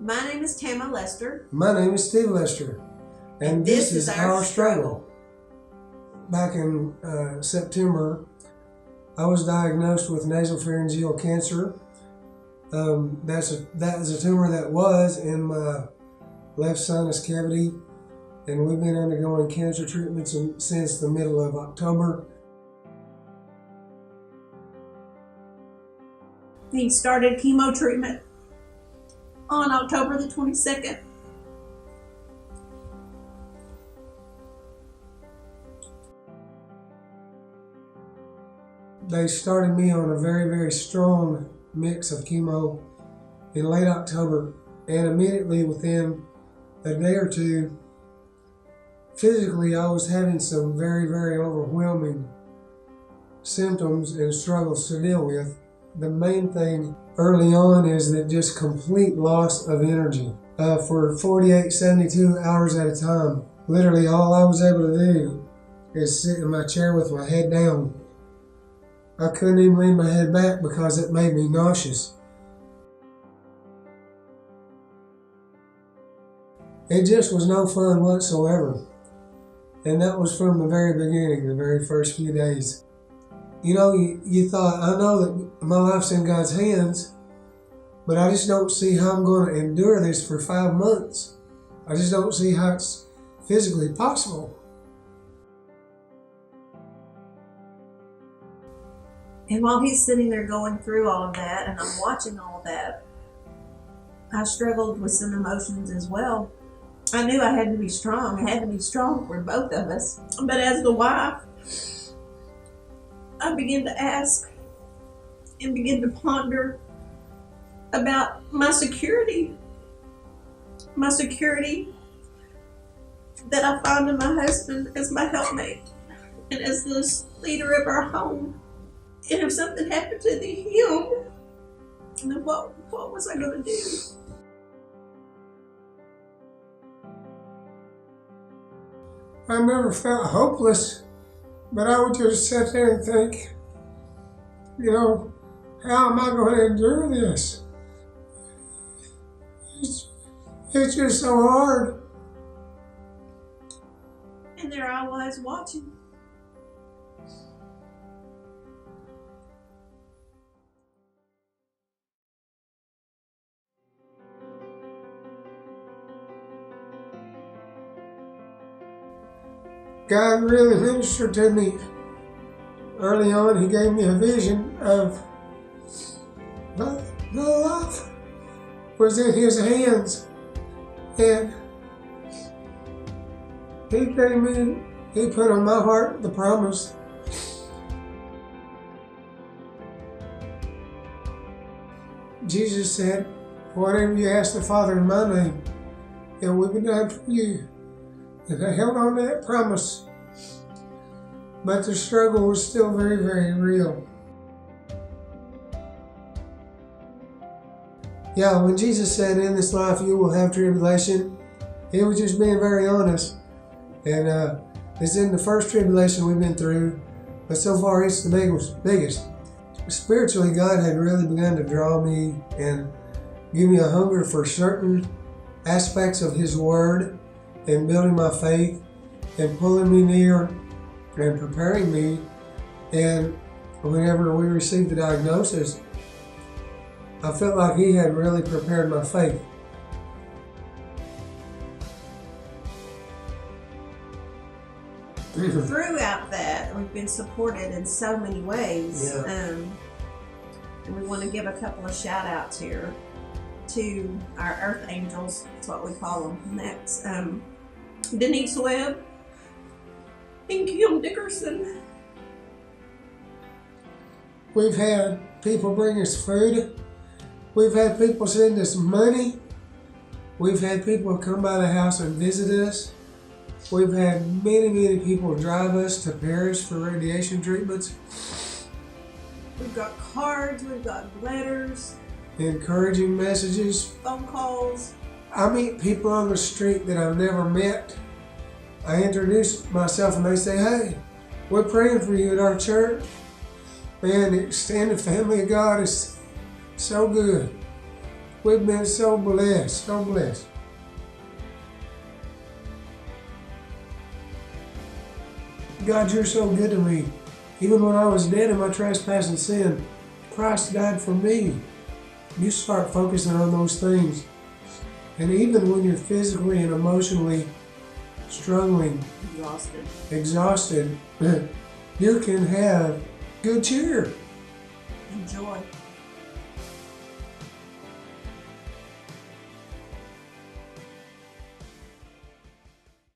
My name is Tama Lester. My name is Steve Lester. And this is our struggle. Back in September, I was diagnosed with nasopharyngeal cancer. That is a tumor that was in my left sinus cavity, and we've been undergoing cancer treatments since the middle of October. He started chemo treatment on October the 22nd. They started me on a very, very strong mix of chemo in late October, and immediately within a day or two, physically I was having some very, very overwhelming symptoms and struggles to deal with. The main thing early on is that just complete loss of energy. For 48, 72 hours at a time, literally all I was able to do is sit in my chair with my head down. I couldn't even lean my head back because it made me nauseous. It just was no fun whatsoever. And that was from the very beginning, the very first few days. You know, you thought, I know that my life's in God's hands, but I just don't see how I'm going to endure this for 5 months. I just don't see how it's physically possible. And while he's sitting there going through all of that, and I'm watching all of that, I struggled with some emotions as well. I knew I had to be strong. I had to be strong for both of us. But as the wife, I began to ask and begin to ponder about my security. My security that I find in my husband as my helpmate and as the leader of our home. And if something happened to him, then what was I going to do? I never felt hopeless, but I would just sit there and think, you know, how am I going to endure this? It's just so hard. And there I was watching. God really ministered to me. Early on, He gave me a vision of my life was in His hands. And He put on my heart the promise. Jesus said, whatever you ask the Father in my name, it will be done for you. And I held on to that promise. But the struggle was still very, very real. Yeah, when Jesus said, in this life you will have tribulation, He was just being very honest. And it's in the first tribulation we've been through, but so far it's the biggest. Spiritually, God had really begun to draw me and give me a hunger for certain aspects of His Word and building my faith and pulling me near and preparing me. And whenever we received the diagnosis, I felt like He had really prepared my faith. Throughout that, we've been supported in so many ways. Yeah. And we want to give a couple of shout outs here to our Earth Angels, that's what we call them. And that's Denise Webb and Kim Dickerson. We've had people bring us food. We've had people send us money. We've had people come by the house and visit us. We've had many, many people drive us to Paris for radiation treatments. We've got cards, we've got letters, Encouraging messages. phone calls. I meet people on the street that I've never met. I introduce myself and they say, hey, we're praying for you at our church. Man, the extended family of God is so good. We've been so blessed, so blessed. God, you're so good to me. Even when I was dead in my trespass and sin, Christ died for me. You start focusing on those things. And even when you're physically and emotionally struggling, Exhausted. exhausted, you can have good cheer. And joy.